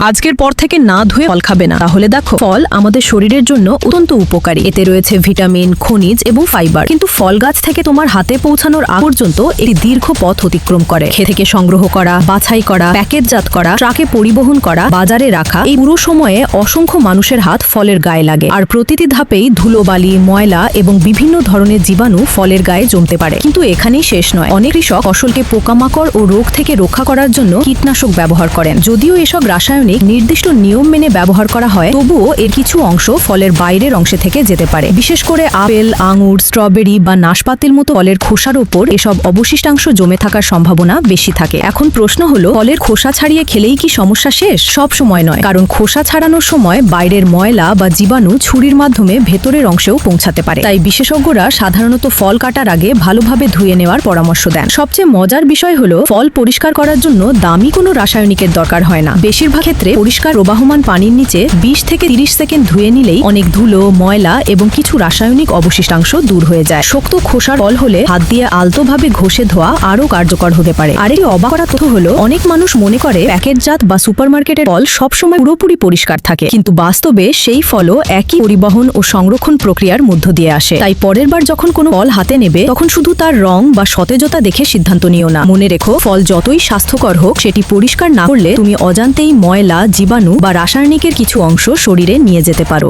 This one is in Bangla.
আজকের পর থেকে না ধুয়ে ফল খাবে না, তাহলে দেখো ফল আমাদের শরীরের জন্য অত্যন্ত উপকারী। এতে রয়েছে ভিটামিন, খনিজ এবং ফাইবার। কিন্তু ফল গাছ থেকে তোমার হাতে পৌঁছানোর আগ পর্যন্ত একটি দীর্ঘ পথ অতিক্রম করে। ক্ষেত থেকে সংগ্রহ করা, বাছাই করা, প্যাকেটজাত করা, ট্রাকে পরিবহন করা, বাজারে রাখা, এই পুরো সময়ে অসংখ্য মানুষের হাত ফলের গায়ে লাগে। আর প্রতিটি ধাপেই ধুলোবালি, ময়লা এবং বিভিন্ন ধরনের জীবাণু ফলের গায়ে জমতে পারে। কিন্তু এখানেই শেষ নয়, অনেক কৃষক ফসলকে পোকামাকড় ও রোগ থেকে রক্ষা করার জন্য কীটনাশক ব্যবহার করেন। যদিও এসব রাসায়নিক নির্দিষ্ট নিয়ম মেনে ব্যবহার করা হয়, তবুও এর কিছু অংশ ফলের বাইরের অংশে থেকে যেতে পারে। বিশেষ করে আপেল, আঙুর, স্ট্রবেরি বা নাশপাতির মতো ফলের খোসার উপর এসব অবশিষ্টাংশ জমে থাকার সম্ভাবনা বেশি থাকে। এখন প্রশ্ন হলো, ফলের খোসা ছাড়িয়ে খেলেই কি সমস্যা শেষ? সব সময় নয়, কারণ খোসা ছাড়ানোর সময় বাইরের ময়লা বা জীবাণু ছুরির মাধ্যমে ভেতরের অংশেও পৌঁছাতে পারে। তাই বিশেষজ্ঞরা সাধারণত ফল কাটার আগে ভালোভাবে ধুয়ে নেওয়ার পরামর্শ দেন। সবচেয়ে মজার বিষয় হলো, ফল পরিষ্কার করার জন্য দামি কোনো রাসায়নিকের দরকার হয় না। বেশিরভাগ ক্ষেত্রে পরিষ্কার প্রবাহমান পানির নিচে 20 থেকে 30 সেকেন্ড ধুয়ে নিলেই অনেক ধুলো, ময়লা এবং কিছু রাসায়নিক অবশিষ্টাংশ দূর হয়ে যায়। শক্ত খোসার ফল হলে হাত দিয়ে আলতোভাবে ঘষে ধোয়া আরও কার্যকর হতে পারে। আরেকটি অবাক করা তথ্য হলো, অনেক মানুষ মনে করে প্যাকেটজাত বা সুপারমার্কেটের ফল সবসময় পুরোপুরি পরিষ্কার থাকে, কিন্তু বাস্তবে সেই ফলও একই পরিবহন ও সংরক্ষণ প্রক্রিয়ার মধ্য দিয়ে আসে। তাই পরের বার যখন কোনো ফল হাতে নেবে, তখন শুধু তার রং বা সতেজতা দেখে সিদ্ধান্ত নিও না। মনে রেখো, ফল যতই স্বাস্থ্যকর হোক, সেটি পরিষ্কার না করলে তুমি অজান্তেই ময়লা, জীবাণু বা রাসায়নিকের কিছু অংশ শরীরে নিয়ে যেতে পারো।